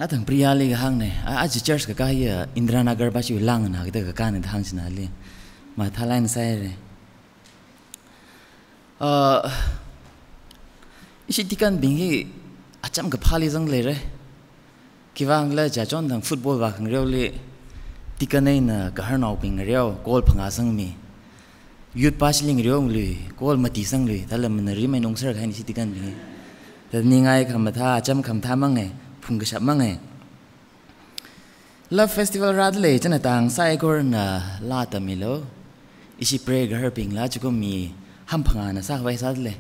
Atang priya le hang ne aji church ka ya Indranagar ba chi lang na ka ka kan hang china le ma thalain sai re isi tikan bingi acham ka phali jang le re kiwang la ja chon dang football ba khang reu le tikanai na ka har nau ping reu gol phanga sang mi youth pasling reu le gol mati sang le talam na ri mai nong sar khain isi tikan bingi ta ningai kham tha acham kham tha mang nge phung ka sap mang nge love festival rad le chana tang sai gor na la ta mi lo isi pray ga her ping la chu ko mi ham phanga na sa vai sa le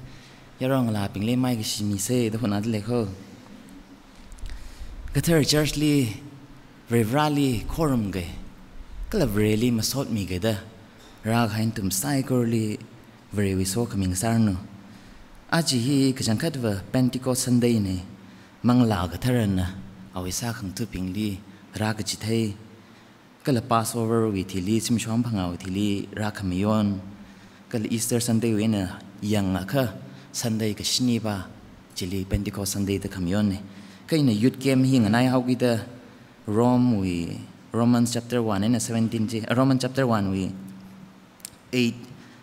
yarong la ping le mai ki si mi se do na le kho ka thir church li rally quorum ge kala really masot mi ge da ra khain tum sai gor li very we so coming sar no aji hi ka jang khat wa Pentecost Sunday ne mang la ga tharan na awi sa khang tu ping li ra ka chi thai kala Passover wi thi li sim shom phanga wi thi li ra khamiyon kala Easter Sunday wi na yang kha Sunday ka shini ba chili Pentecost Sunday ta khamiyon ne kai na youth camp hi nganai hau gi da Romans chapter 1 and 17 ji Romans chapter 1 wi 8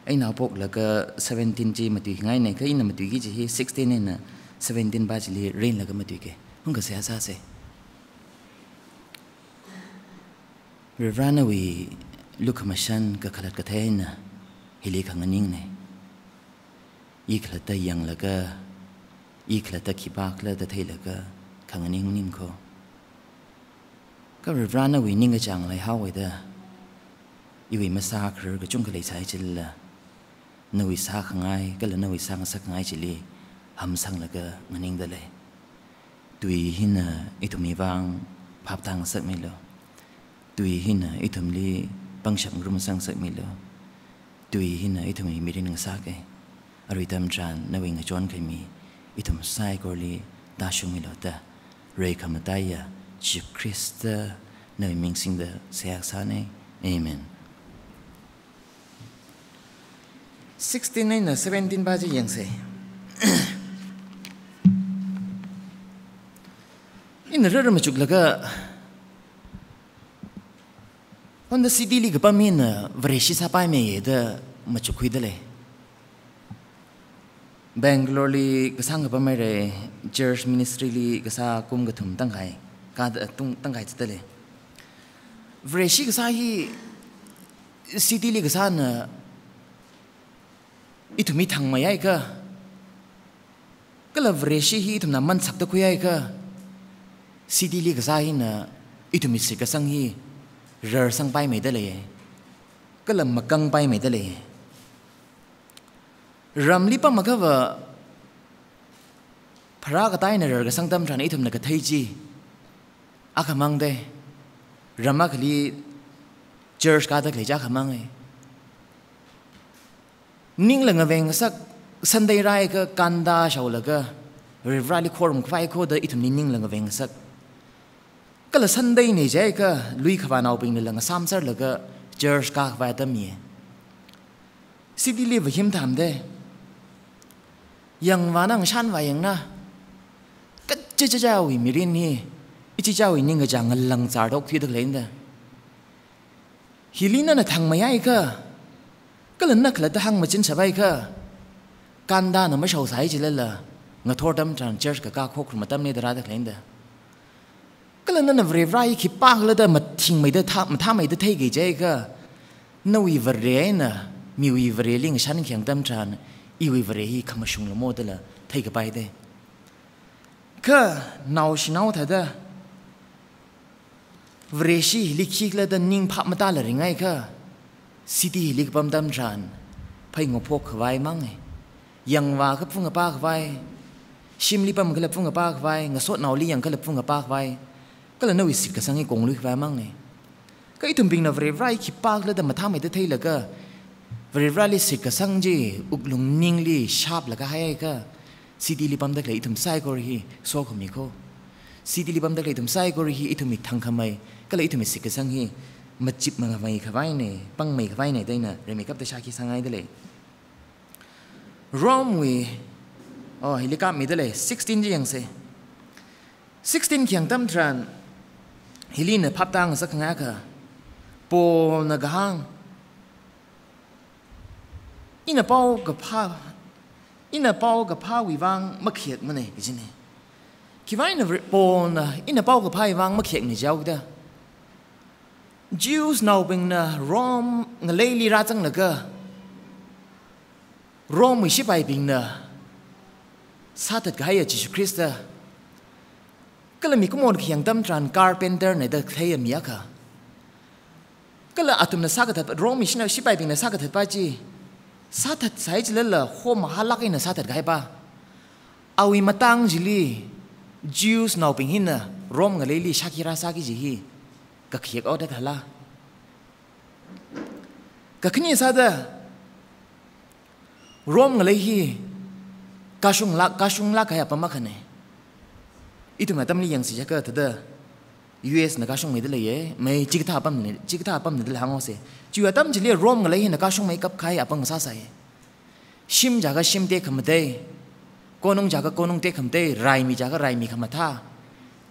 ai na pok la ka 17 ji mati ngai ne kai na mati gi ji 16 ne na 17 ba ji li rain la ka mati ke hung ka se sa se we ran away look mashan ka khalat ka thaina hili khanganing ne ikhlata yang la ka ikhlata khibak la da thai la ka khanganing ning ko ka we ran away ning ga chang lai haw da iwi massacre ga chung ka lai sai chil la nawi sa khangai ka la nawi sang sa khangai chili ham sang la ka nganing da le tui hina itumi wang phap tang sak mi lo tui hina itum li pangsham rum sang sak mi lo tui hina itum mi ring sa ke aritam tran nawi nga chon kai mi itum sai ko li da shung mi lo ta re kamataya chi Krista nawi ming sing da sak sa ne amen 16 na 17 ba ji yang se in rara machuk laga on the city li gapa min vreshi sa pai me da machuk hui dale Bangalore li gasang gapa me re church ministry li gasa kum ga thum tang khai ka tung tang khai dale vreshi gasa hi city li gasa na itumi thang ma yai ka kala vreshi hi tum na man sak ta khu yai ka city li gasa hi na itumi se ka sang hi rar sang pai mai da le kala makang pai mai da le ramli pa magawa phara ka tai na rar ga sang tam than itum na ka thai ji akhamang de rama khali church ka da le ja khamang ai ning la ngaweng sak Sunday rai ka kanda shaw la ka rally khorum khwai kho da itum ning la ngaweng sak kala Sunday ne jai ka lui khwa naw ping la nga samsar la ka church ka khwa ta mi city li wa him tham de yang wa nang shan wa yang na ka cha cha wi mi rin ni ichi cha wi ning ga jang lang char dok thi dak lein da hilina na thang mai ai ka kala na khla ta hang ma chin sabai ka kanda na ma shau sai chi la nga thor dam tran church ka kho khur ma tam ne da dak lein da kala na vre vrai ki pak la da ma thing mai da tha mai da thai ge je ka no wi vre na mi wi vre ling shan khyang tam tran I wi vre hi kham shung lo mo da la thai ka pai de ka naw shi naw tha da vre shi likhi la da ning pha ma ta la ringai ka city lik pam tam tran phai ngo phok khwai mang ai yang wa ka phung pa khwai shim li pam ka phung pa khwai nga sot naw li yang ka phung pa khwai kala na wisik ka sangi kong lui khwa mang ne ka itum ping na vre vrai ki pak la da matha mai da thei la ka vre vrai li sik ka sang ji uklung ning li sharp la ka hai ka city li pam da ka itum sai ko hi so ko mi ko city li pam da ka itum sai ko hi itum mi thang khamai kala itum sik ka sang hi machip ma mai khwai ne pang mai khwai ne dai na re me kap ta sha ki sangai da le rom we oh hilika mi da le 16 ji yang se 16 เขียงตั้มทรานฮิลินพับตังสักงักะโปนกะหังอินเป้ากับผ้าวิวังมะเขียดมันเองกิจนี่คิดว่าอินโปนอินเป้ากับผ้าวิวังมะเขียดนี่เจ้าก็ได้ Jews นาเป็นนะรอมงเลยลีราจังนะก็รอมไม่ใช่ไปเป็นนะซาตัดก็ให้จิสุคริสต์ก็เลยมีข้อมูลเขียงตั้มทรานการ์เพนเตอร์ในเด็กเทียมยักษ์ก็เลยอาตุมนัสสักถัดรอมไม่ใช่ไปเป็นนัสสักถัดไปจีซาตัดใส่จิเลล่ะหัวมหาลักอินะซาตัดก็ให้ป่ะเอาอิมาตั้งจิลี Jews นาเป็นหินนะรอมงเลยลีชักยิราสักจีฮีก็เขียกเอาได้ทันละก็ขึ้นยังซาดะรวมกันเลยฮีกาชุงลักให้ปะมาขันเนี่ยอีตัวแม่ตั้มนี่ยังสิจะเกิดทัดเดอ US นักกาชุงไม่ได้เลยไม่จิกท่าปั๊มเนี่ยได้เลยหางเอาเสียจู่ตั้มจะเรียกรวมกันเลยฮีนักกาชุงไม่กับใครปะมาซาใส่ชิมจากชิมเตะขมเตะโกนงจากโกนงเตะขมเตะไรมีจากไรมีขมท่า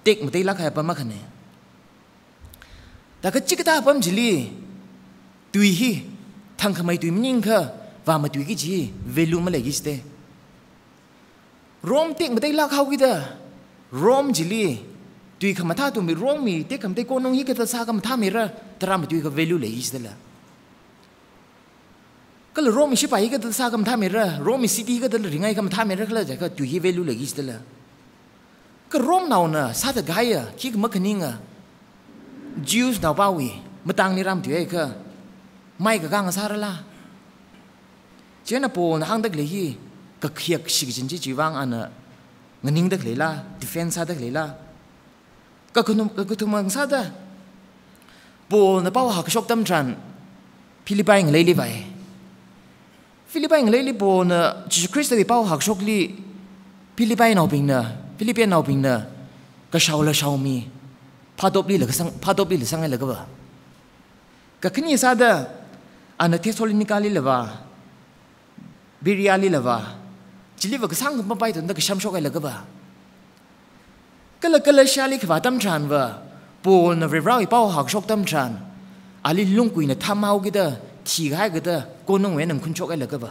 เตะขมเตะลักให้ปะมาขันเนี่ยแต่ก็จิกตาปั๊มจิลีตุยฮีทั้งขมายตุยมันยิงค่ะว่ามาตุยกี่จีเวลูมาเลยกิสเตรอมเต็กมาได้ลักเขากี่เด้อรอมจิลีตุยขมาท่าตุยมีรอมมีเต็กขมาได้โกนงฮีก็จะสาขมาท่ามีระตรามาตุยก็เวลูเลยกิสเตละก็เลยรอมมีชิบไปก็จะสาขมาท่ามีระรอมมีซิตี้ก็จะริงไงขมาท่ามีระก็เลยจะก็ตุยฮีเวลูเลยกิสเตละก็รอมน่าน่ะซาตะไกอ่ะคิดมักขนิ่งอ่ะJews ดาวบ้าวีมาตั้งนิรามตัวเองก็ไม่ก็กังสารละเจ้าหน้าปูนห้างเด็กเลยฮีก็เขียกสิ่งที่จีวังอันน่ะเงินยิงเด็กเลยละดิเฟนซ์เด็กเลยละก็คุณมังซาดะปูนเป้าหักชกตั้มจันฟิลิปปินส์เลยลีไปฟิลิปปินส์เลยลีปูนจิคริสต์ที่เป้าหักชกลีฟิลิปปินส์เอาปิงเนอะก็ชาวละชาวมีพาดบลีหรือสังไงเลยก็บ่ก็ขึ้นยี่ซาดะอันนั้นเทสโซลินิกาลีเลยว่าบิริยาลีเลยว่าจิลิวก็สังก็ไม่ไปตัวนั้นก็ช้ำชกไงเลยก็บ่ก็เลยชาลีขวาตั้มทรานว่าปูนเวราวอีเป้าหักชกตั้มทรานอาลีลุงกุยเนี่ยทำเอากี่เด้อทีก็ให้กี่เด้อโกนงเวนั่งคุณชกไงเลยก็บ่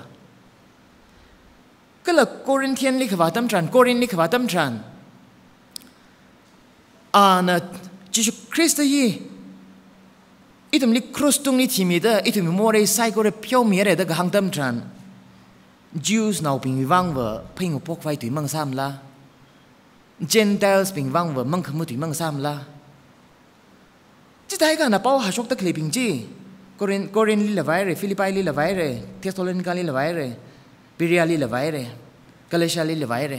ก็เลยโครินเทียนลีขวาตั้มทรานอันนั้นจิสุคริสต์ยี่อีตุมลิครูสตุงนี่ทีมีเด้ออีตุมโมเรไซโกเรพิโอมีอะไรเด้อก็หังตั้มทราน Jews น่าเป็นวิวังว่าเพ่งอุปกไฟตุยมังซ้ำละ Gentiles เป็นวิวังว่ามังขมุตุยมังซ้ำละจิตใจกันนะเป้าหาชกตะเคลียงจีโครินลีละไว้เรฟิลิปปินส์ลีละไว้เรเทสโซลินิกาลีละไว้เรบิริยาลีละไว้เรกาเลชาลีละไว้เร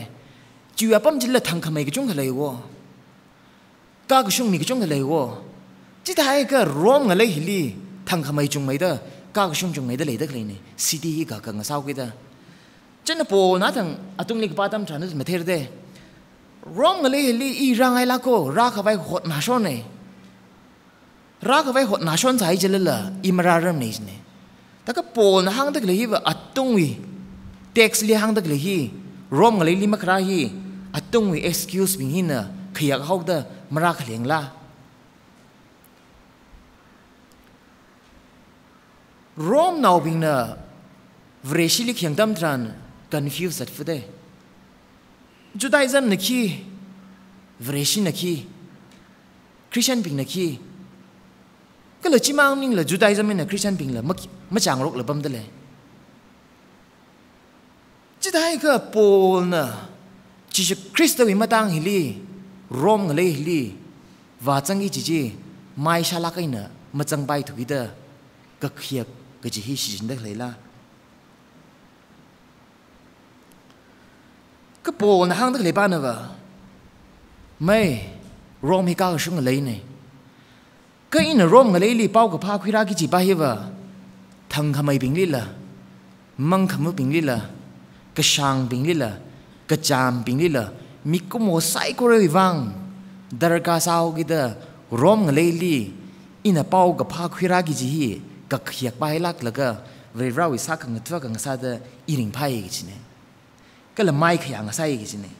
จิวปั๊มจิละทั้งขมายก็จงทะเลวะก้าก็ช่วงมีก็จงกันเลยวะจิตายก็รวมกันเลยฮิลีทั้งขมายจงไม่ได้ก้าก็ช่วงจงไม่ได้เลยได้เลยนี่ซีดีก็กังสาวกี่ได้เจ้าหน้าปูน่าทั้งอาตุงลิกป้าตั้มฉันนึกไม่เท่ได้รวมกันเลยฮิลีอีร่างไอ้ละก็รักเอาไว้หดนาชนเนี่ยรักเอาไว้หดนาชนใส่เจริญละอิมราเริ่มนี่เนี่ยแต่ก็ปูน่าหังตะเลยฮิว่าอาตุงวิเท็กซ์ลีหังตะเลยฮิรวมกันเลยลิมักราฮิอาตุงวิ excuse บิงฮินะขยักเขาเด้อมารักเลี้ยงละรอมน่าบิงนะเวรชิลิกยังตั้มทราน confused สัตว์ฟุดเดจุดไอ้จันนักขี้เวรชินักขี้คริสเตียนบิงนักขี้ก็เลยจิมังนิ่งเลยจุดไอ้จันเป็นนักคริสเตียนบิงเลยไม่จางรกเลยบัมเดเลยจุดไอ้ก็ปูนะจิชคริสต์วิมาตั้งฮิลีรอมกันเลยฮิลีว่าจังอีจีไม่ชาลักไอ้เนอะมาจังไปถูกอีเด้อก็เขียบก็จะฮิชินได้เลยล่ะก็ปูนะห้างได้เลยบ้านนะวะไม่รอมให้ก้าวช่วงกันเลยเนี่ยก็อินรอมกันเลยลีเป้ากับพาคุยรักกี่จีบ้าเหี้ยวะทั้งขมายปิงลีล่ะมังขมุปิงลีล่ะก็ช่างปิงลีล่ะก็จามปิงลีล่ะมีกุโมไซโกเรวิวังดาร์กาสาวกี่เด้อรอมกันเลยลีอินเป้ากับพาคุยรักกี่จีก็เขียกไปลักแล้วก็เวลาวิสาขังตัวกังซาเดอีริงไพ่กี่จีเนี่ยก็เลยไม่ขยันใส่กี่จีเนี่ย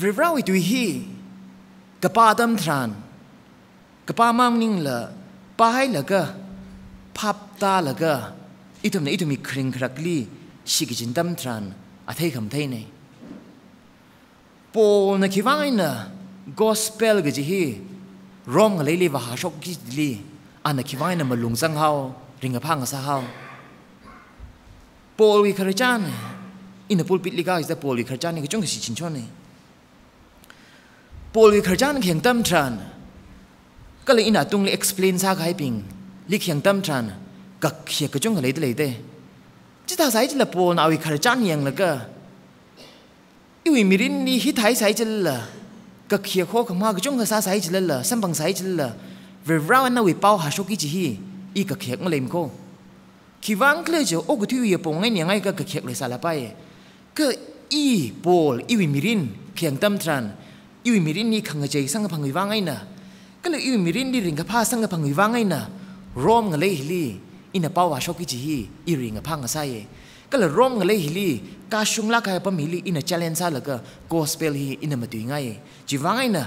vivrawi tu hi kapadam tran kapamang ning la pai la ka phap ta la ka itumi kring krakli shigijin dam tran athei kham thei nei Paul na kiwang na gospel ga ji hi rom ngalei li wa ha shok gi li ana kiwang na malung sang hao ringa phang sa hao Paul wi kharchan in the pulpit liga is the Paul wi kharchan ni chung si chin chon nei Paul wi kharchan kheng tam tran kala ina tung le explain sa khai ping li kheng tam tran ka khia ka chung ngalei de le de chi ta sai chi la Paul na wi kharchan yang la ka iwi mirin ni hi thai sai chil la ka khia kho khama ka chung sa sai chil la sam bang sai chil la ve raw na wi pau ha shoki chi hi I ka khiak ngalem ko kiwang kle jo o gu thu ye pong ngai ngai ka khiak le sala pa ye ka I Paul iwi mirin khiang tam tran iwi mirin ni khang jai sang phang wang ai na ka le iwi mirin ni ring ka pha sang phang wang ai na rom ngale hi ina pau ha shoki chi hi I ring phang sa ye ka le rom ngale hi ka shung la ka pa mi li ina challenge sa la ka gospel hi ina ma tu ngai ji wang ai na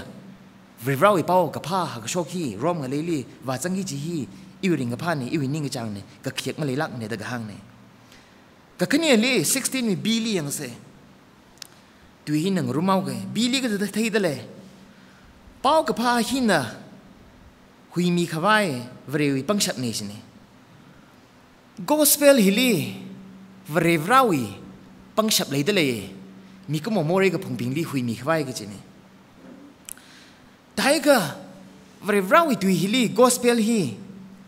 ve raw I pau ka pha ha ka shoki rom ngale li wa chang gi chi hi iwi ring pa ni iwi ning chang ne ka khiak ngalei lak ne da ga hang ne ka khani li 16 mi bili yang se tu hi nang rumau ge bili ga da thai da le pau ka pha hi na hui mi khawai vrewi pangshat ne sine gospel hi li vrevrawi pangshap lei da le mi ko mo more ga phungbing li hui mi khawai ga chine dai ga vrevrawi tu hi li gospel hi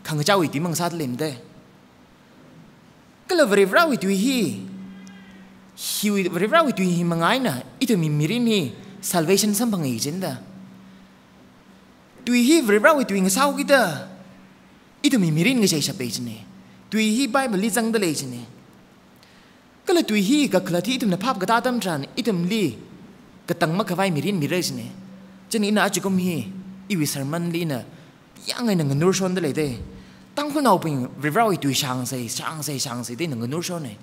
khang chawi ti mang sat lem de kala vrevrawi tu hi vrevrawi tu hi mangai na itu mi mirin hi salvation sam bang ijin da tu hi vrevrawi tu ngasau kita itu mi mirin ngai sai sape jine tu hi bible li jang da le jine kala tu hi ka khlathi itu na phap ga ta tam tran itum li ka tang ma khawai mirin mi re jine chani na achukum hi iwi sermon li na yang ai nang nur shon da le de Tangkhul nau ping vivrawi tu shang se de nang nur shon ne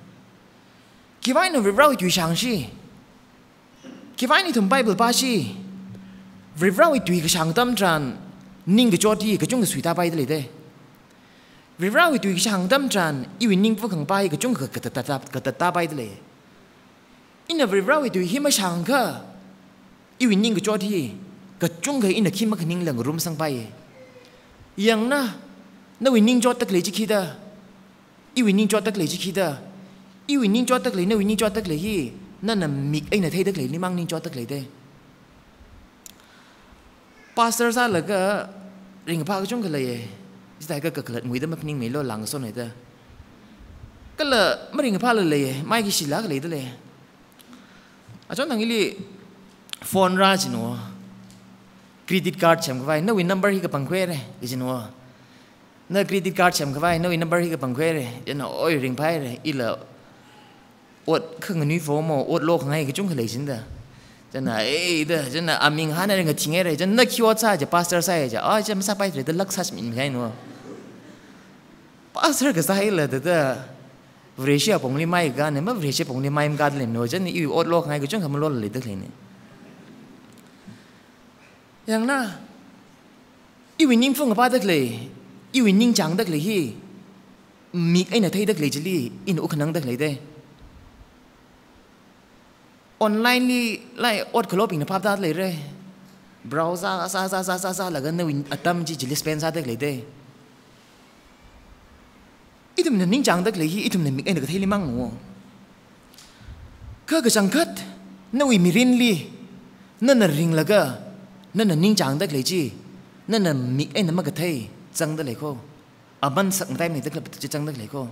kiwai no vivrawi tu shang shi kiwai ni thum bible pa shi vivrawi tu ka shang tam tran ning ga choti ka chung sui ta pai de le de vivrawi tu ka shang tam tran iwi ning pu khang pai ka chung ka ta pai de le ina vivrawi tu hi ma shang ka iwi ning ga choti ka chung ga ina khim ma khaning lang rum sang pai yang na wi ning jot tak le chi khida I wi ning jot tak le chi khida I wi ning jot tak le na wi ning jot tak le hi na na mik ai na thei tak le ni mang ning jot tak le de pastor sa la ga ring pa ka chung ka le ye sai ka klat ngui da ma pning me lo lang so ne da ka la ma ring pa le ye mai ki sila ka le de le a chon nang li phone ra chi no credit card cham ka vai no wi number hi ka pang khwe re ki no na credit card cham ka vai no wi number hi ka pang khwe re ya no oi ring pai re I la ot khang ni fo mo ot lo khang ai ka chung ka le sin da jana da jana aming hana ring ka thing re jana khiwa cha ja pastor sa ja a jam sa pai re da lak sas min kai no pastor ka sa I la da vresha pongli mai ga ne ma vresha pongli mai ga le no jana I ot lo khang ai ka chung ka mo lo le da le ne yang na iwi ning phung pa dak le iwi ning chang dak le hi mi ai na thei dak le jili in u khanang dak le de online li lai ot khloping na phap da le re browser sa la ga na win atam ji jili spend sa dak le de itum na ning chang dak le hi itum na mi ai na thei li mang no ka ga chang khat na wi mi rin li na na ring la ga na ning chang dak le chi na mi ai na ma ga thei chang da le ko aban sak tai mi dak la chang dak le ko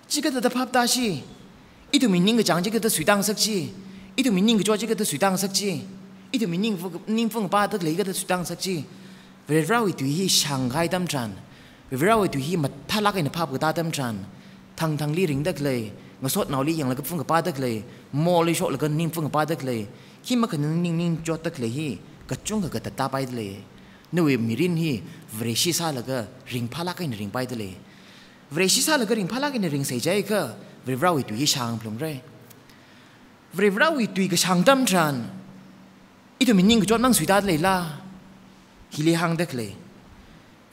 chi ga da phap ta shi itu mi ning ga chang ji ga da sui dang sak chi itu mi ning ga jo ji ga da sui dang sak chi itu mi ning phung pa dak le ga da sui dang sak chi ve rawi tu hi shanghai dam tran ve rawi tu hi ma thalak ai na phap ga ta dam tran thang li ring dak le ngasot naw li yang la ga phung ga pa dak le mo li sho la ga ning phung ga pa dak le hi ma kan ning jo dak le hi ka chung ka ta pai de le no we mirin hi vreshi sa la ga ring phala ka ring pai de le vreshi sa la ga ring phala ka ring sai jai ka vrevrawi tu hi shang plum re vrevrawi tu ka shang dam tran ito mining ko mang suida le la hili hang dek le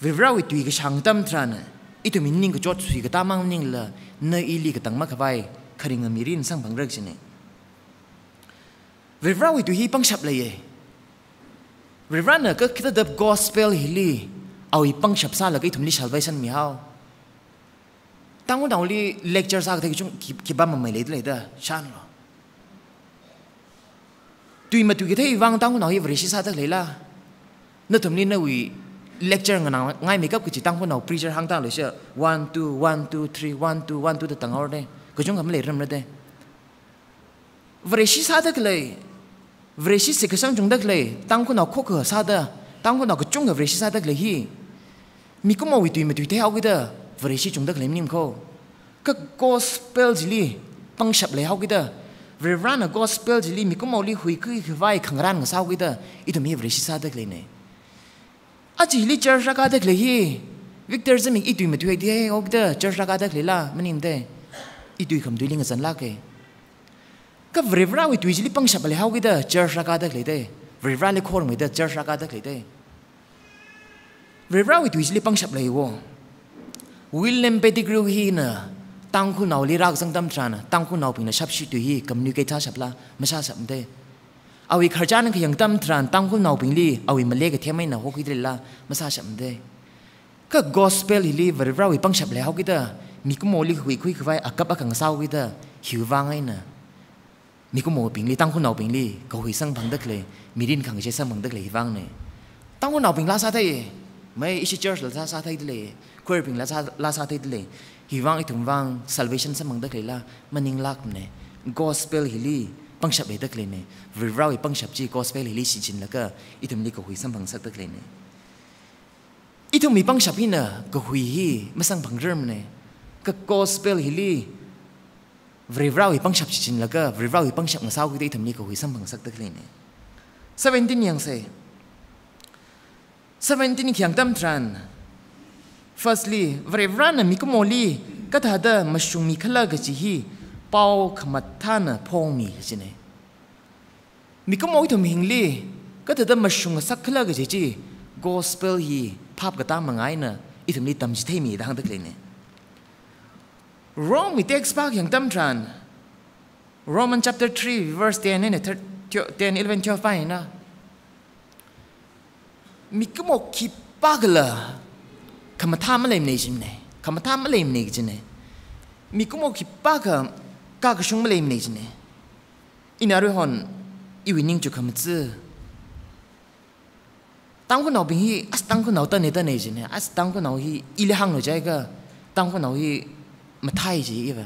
vivra wi tui ke chang tam tran ito mining ko jot sui ka tamang ning la na ili ka tang ma khawai kharing mirin sang bang rek chine vivra wi tui hi pang shap le ye vivra na ka kita the gospel hili awi pang shap sa la kai thumli salvation mi hao tang ko li lecture sa ka chung ki ba ma mai le da chan lo tui ma tui ke thei wang tang ko hi vreshi sa tak le la na thumli na wi lecture nga ngai makeup ki tang ko preacher hang ta le sha 1 2 1 2 3 1 2 1 2 da tang or de ko chung kam le ram le de vreshi sa tak le vreshi se ka sang chung dak le tang ko kho ko sa da tang ko ko chung ga vreshi sa tak le hi mi ko mo wi tui ma tui te hau ki da vreshi chung dak le nim ko ka gospel jili pang shap le hau ki da Verana gospel jili mi ko mo li hui ki vai khangran nga saw ki da ito mi vreshi sa dak le ne aji li church ra ka dak le hi Victor Zimik itui ma tui de ok da church ra ka dak le la manim de itui kham dui ling zan la ke ka vrevra wi tui jili pang shap le hau ki da church ra ka dak le de vrevra le khor mi da church ra ka dak le de vrevra wi tui jili pang shap le wo William Pettigrew hi na Tangkhul nau li rak sang tam trana Tangkhul nau ping na shap shi tu hi communicate ta shap la ma sha sam de awi kharjan ke yang tam tran Tangkhul nau ping li awi male ke themai na ho ki de la ma sha sam de ka gospel hi li verra wi pang shap le ho ki da mi ko mo li hui khui khwai akap akang sau ki da hiu wang ai na mi ko mo ping li Tangkhul nau ping li ko hui sang bang dak le mi rin khang je sang bang dak le wang ne Tangkhul nau ping la sa thai mai ishi church la sa thai de le khoi ping la sa thai de le hiwang itum wang salvation sa mangdak lela maning lak ne gospel hili pangshap le dak le ne virau i pangshap chi gospel hili si chin laka itum li ko hui sam bang sak dak le ne itum mi pangshap hi na ko hui hi masang bang rem ne ka gospel hili virau i pangshap chi chin laka virau i pangshap nga saw ki itum li ko hui sam bang sak dak le ne 17 yang se 17 kyang tam tran Firstly, vrevran mi ko moli ka tha da mashung mi khala ga chi hi pau khamat thana phong mi chi ne mi ko moi thum hing li ka tha da mashung sak khala ga chi gospel hi phap ga ta mangai na I thum li tam chi thei mi da hang dak le ne Rome mi text back yang tam tran Roman chapter 3 verse 10 ne 10 11 12 na mi ko mo ki pagla kama tham le ne jin ne kama tham le ne jin ne mi ko mo ki pa ka shung le ne jin ne ina ro hon I winning ju kam zi tang ko nau bing hi as tang ko nau ta ne jin ne as tang ko nau hi I le hang no jai ga tang ko nau hi ma thai ji I ba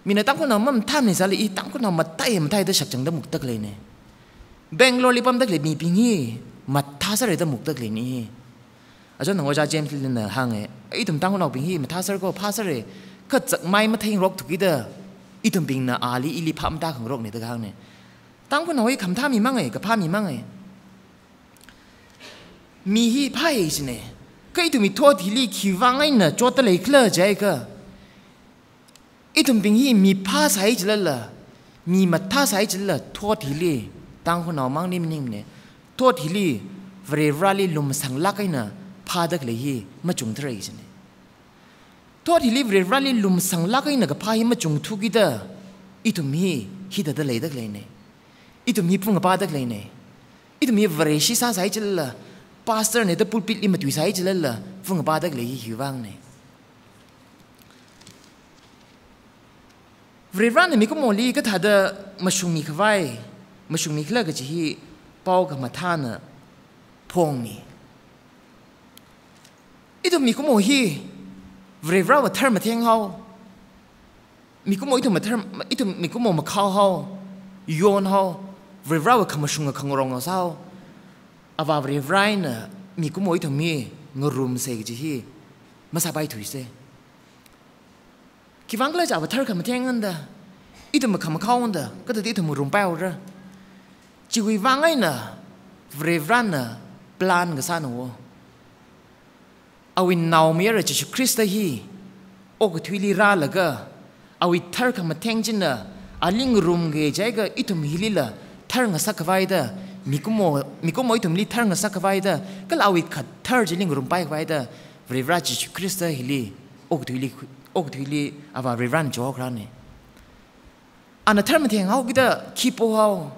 mi na tang ko nau mam tham ne za le I tang ko nau ma thai da shak chang da muk tak le ne Bangalore li pam dak le mi ping hi ma tha sa re da muk tak le ni ajo nang oja James lin na hang e itum tang ko nau ping hi ma tha sar ko pha sar e ka chak mai ma thing rok thuki da itum ping na ali ili pham ta khang rok ne da hang ne tang ko nau hi kham tha mi mang e ka pha mi mang e mi hi pha e jine ka itum mi tho thi li khi wang ai na chot le khla jai ka itum ping hi mi pha sai jla la mi ma tha sai jla tho thi li tang ko nau mang nim nim ne tho thi li vre rali lum sang la kai na pha dak le hi ma chung thrai jine thot hi live rally lum sang la kai na ka pha hi ma chung thu ki da itum hi da le dak le ne itum hi phung pa dak le ne itum hi vare shi sa sai chil la pastor ne da pulpit li ma tu sai chil la phung pa dak le hi wang ne vre ran ne mi ko mo li ka tha da ma shung mi khwai ma shung mi khla ka chi hi pau ka ma tha na phong mi itum mi ko mo hi vrevra wa thar ma theng hau mi ko mo itum ma thar itum mi ko mo ma khau hau yon hau vrevra wa khamashunga khangrong sao ava vrevra na mi ko mo itum mi ngorum se ji hi ma sa bai thui se ki wangla ja wa thar kham theng anda itum ma kham khau anda ka ta itum rum pau ra chi wi wangai na vrevra na plan ga sa no awin naw mera Jesus Christ hi ok thwili ra laga awi thar kham theng jin na aling room ge jaiga itum hilila thar nga sakavaida mikumo itum li thar nga sakavaida kalawi khat thar jiling rumpai vaida vrivra Jesus Christ hili ogthili ava rivran jokrane ana thar ma theng hau gida khipo hau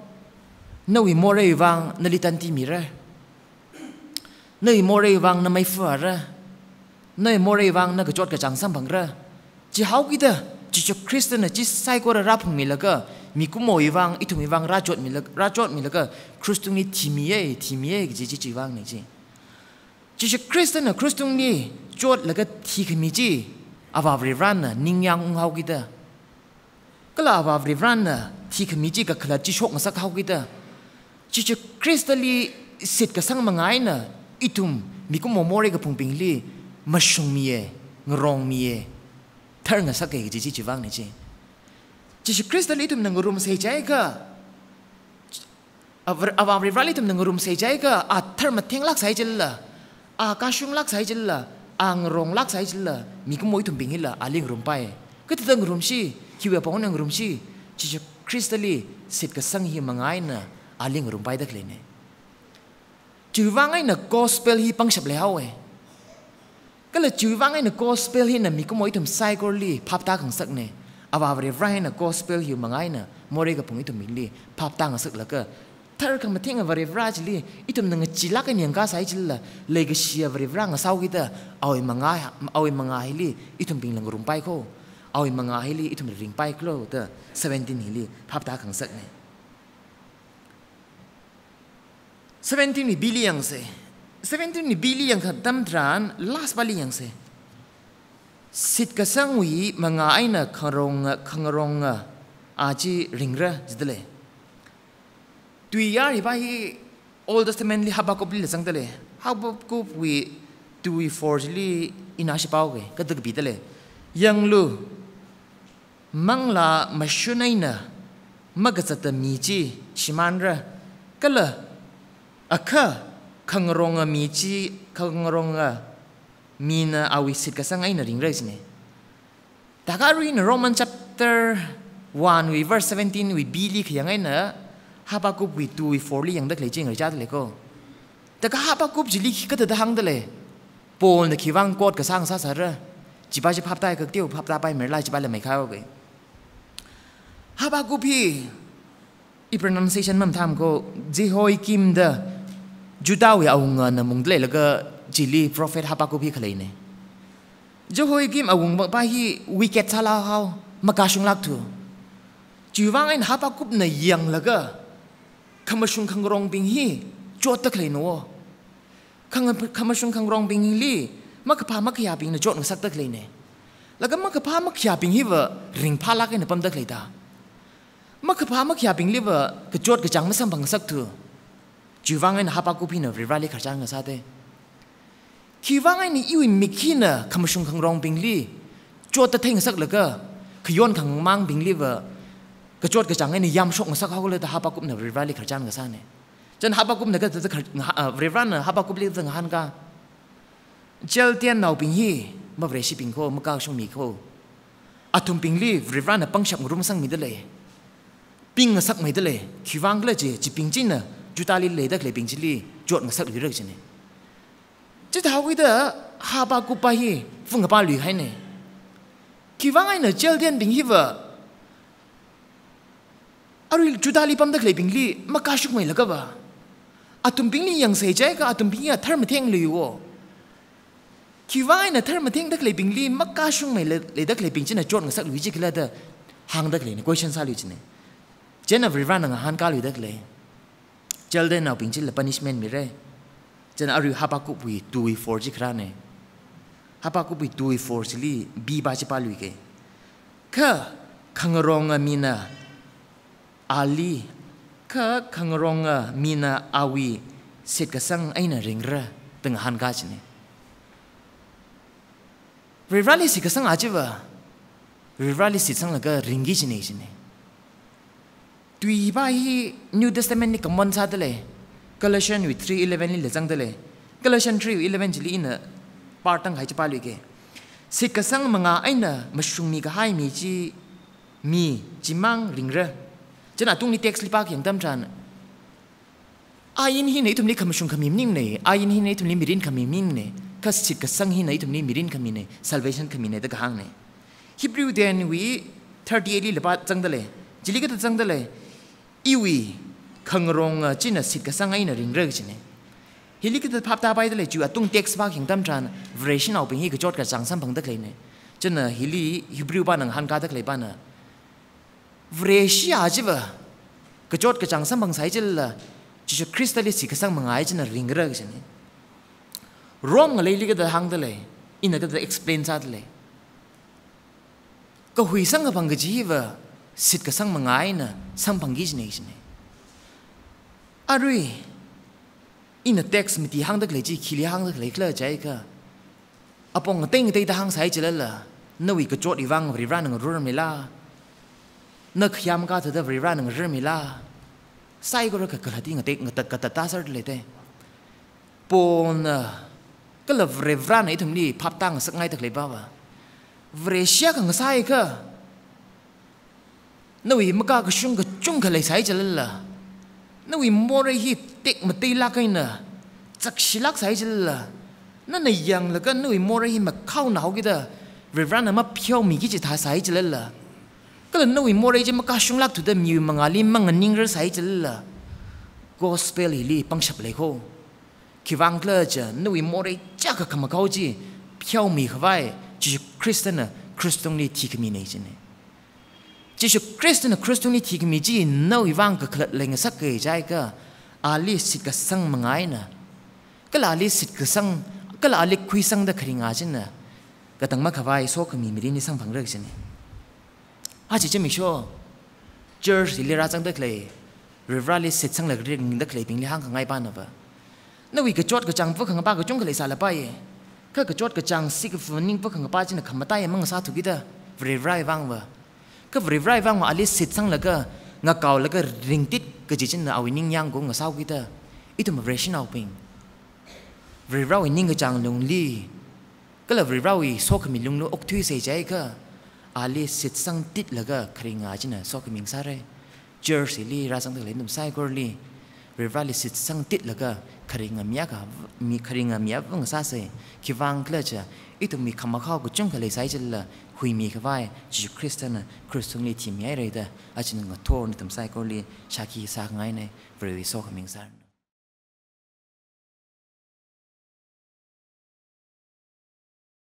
nawi more wang nalitanti mira nei more wang na mai fuara nei more wang na gajot ka changsam bangra ji hau gida Jesus Christ na ji sai ko ra phung milaga mikumo iwang itumi wang rajot milaga Christung ni timie ji wang ni ji Jesus Christ na Christung ni jot laga thi khmi ji avavri ran na ningyang ung hau gida kala avavri ran na thi khmi ji ka khala ji shok masak hau gida Jesus Christ li sit ka sang mangai na itum mikumo more ka phungping li mashung mie ngrong mie thar nga sak ke ji wang ni ji Jesus Christ li itum nang room sei jai ka avavri ran itum nang room sei jai ka a thar ma theng lak sai jilla a kashung lak sai jilla ang rong lak sai jilla mikumo itum bingila aling room pai ka tang room shi hiwa pong nang room shi Jesus Christ li sit ka sang hi mangai na aling room pai dak le ne chuwangai na gospel hi pang shap le hawe kala chuwangai na gospel hi na mikumo itum sai ko li phap ta khang sak ne avavri ran na gospel hi mangai na more ka pung itum li phap ta ng sak la ka thar ka ma thing avri vraj li itum nang chila ka nyang ka sai chilla le ga sia avri vrang sau kita awi mangai li itum ping lang room pai ko awi mangai li itum ring pai klo ta 17 hi li phap ta khang sak ne 17 ni billion se 17 ni billion ka tam tran last bali yang se sit ka sangwi manga aina khangrong aji ringra jidle tuya ri bai old testament li habakop li sang dale habakop wi tui forgely inashi pau ge kadak bitale yang lu mangla mashunaina magazata miji shimanra kala akha khangrong miji khangrong mina awi sit ka sang aina ring raise ne tagari in Roman chapter 1 we verse 17 we bili khayang aina habakuk we 2 we 4 li yang dak le jing ra le ko taga habakuk jili ka da hang da le pol na khiwang kot ka sang sa ra jiba ji phap tai ka tiu phap ta pai mer lai jiba le mai khao ge habakuk hi I pronunciation mam tham ko jihoi kim da judawi aung na mungdle laga jili prophet habakuk hi khalai ne jihoi kim aung ba hi wicked sala how makashung lak thu jiwang in habakuk na yang laga khamashung khangrong bing hi jot ta khlai no khamashung khangrong bing li makapha makya bing na jot ng sak ta khlai ne laga makapha makya bing hi wa ring phala ka na pam ta khlai ta makapha makya bing li wa ka jot ka jang ma sam bang sak thu jiwang in habakuk hi na rivali kharchang sa te kiwang ni iwi mikina khamashung khangrong bing li jot ta theng sak laga khyon khang mang bing li wa ka jot ka jang ni yam shok sak hawle ta habakuk na rivali kharchang ga sa ne jan habakuk na ka rivan habakuk li ta han ka jel tian nau bing hi ma vre shi bing ko ma ka shung mi ko atum bing li rivan pang shap rum sang mi de le ping sak mai de le kiwang le je ji ping jin na jutali le dak le ping jili jot ng sak li rek jine ji ta wi da habakuk pa hi fung pa lu hai ne kiwang ai na jel tian bing hi wa aril jutali pam dak le bing li ma ka shuk mai la ka ba atum bing li yang sei jai ka atum bing ya thar ma theng li wo kiwang na thar ma theng dak le bing li ma ka shung mai le dak le bing jina jot ng sak lu ji kila da hang dak le ni question sa lu jine jena rivan ng han ka lu dak le jalden na bing jil punishment mi re jena aril habakuk wi 2 wi 4 ji khra ne habakuk wi 2 wi 4 ji li bi ba ji pa lu ke ka khangrong mina ali ka khangrong mina awi sit ka sang aina ringra teng han ka chine rivali sit ka sang ajiwa rivali sit sang ga ringi chine tui ba hi new testament ni common sa dele Galatians 3:11 ni le jang dele Galatians 3:11 jili ina partang hai cha pa lu ke sit ka sang manga aina mashung mi ka hai mi ji mi jimang ringra jana tung ni text lipak yang tam chan ayin hi nei tumni khamshung khamim ning nei ayin hi nei tumni mirin khamim ning nei ka sit ka sang hi nei tumni mirin khamin nei salvation khamin nei da hang nei Hebrew den we 38 le ba chang dale jili ka chang dale iwi khangrong china sit ka sang ai na ring reg chine hili ka phap ta bai dale chu atung text ba king tam tran version au ping hi ka jot ka chang sam phang da klei ne chana hili Hebrew ba nang han ka da klei ba na Vresia jiwa kejot kejang sambang sai jil Jesus Christali si kesang mengai jina ringra kesini Rom ngalai liga dah hang dale ina kada explain sa dale kahui sang kapang kejiwa sit kesang mengai na sambang gijne kesini arui ina text miti hang dale ji kili hang dale kla jai ka apong teng tei dah hang sai jilala nawi kejot iwang riran ng ruram mila nak yam ka tada vriran ng remila sai gor ka kalati ngate ngatat kata tasar lete pon kala vrevran ai thumni phap tang sak ngai tak le bawa vresya ka ngasai ka nawi maka ka shung ka chung ka le sai jalala nawi more hi tek mate la kaina chak shilak sai jalala na yang la ka nawi more hi ma khau na hogida vrevran ma phyo mi gi chi tha sai jalala Kalau nawi morai je maka shung lak tu da miu mangali manganing re sai jela gospel ili pangshap le ko kiwang kle je nawi morai ja ka kama kau ji piao mi khwai ji Christian Christung ni tikmi nei jene ji Christian Christung ni tikmi ji nawi wang ka klat leng sak ke jai ka ali sit ka sang mangai na kala ali sit ka sang kala ali khui sang da khringa jena ka tang ma khwai so ka mi mi ni sang phang re jene Aji jemi sho church li ra chang da klei rivrali sit sang la ring da klei ping li hang ngai ba na ba na wi ka chot ka chang pu khang ba ka chung klei sa la pa ye ka chot ka chang sik fu ning pu khang pa jin kham ta ye mang sa thu gi da rivrai wang ba ka rivrai wang ma ali sit sang la ka nga kaw la ka ring tit ka ji chin na awi ning yang go nga sa gi da itu ma version au ping rivrai ning ka chang lung li ka la rivrai so ka mi lung no ok thui se jai ka Ali sit sang tit laga kringa jina so ka ming sare jersey li ra sang le num sai gor li rivali sit sang tit laga kringa mya ka mi kringa mya wang sa se ki wang kla cha itu mi khama khaw ko chung ka le sai jilla hui mi ka vai ji Christian Christung ni tim yai re da a jin nga thor ni tum sai gor li shaki sa ngai ne very so ka ming sar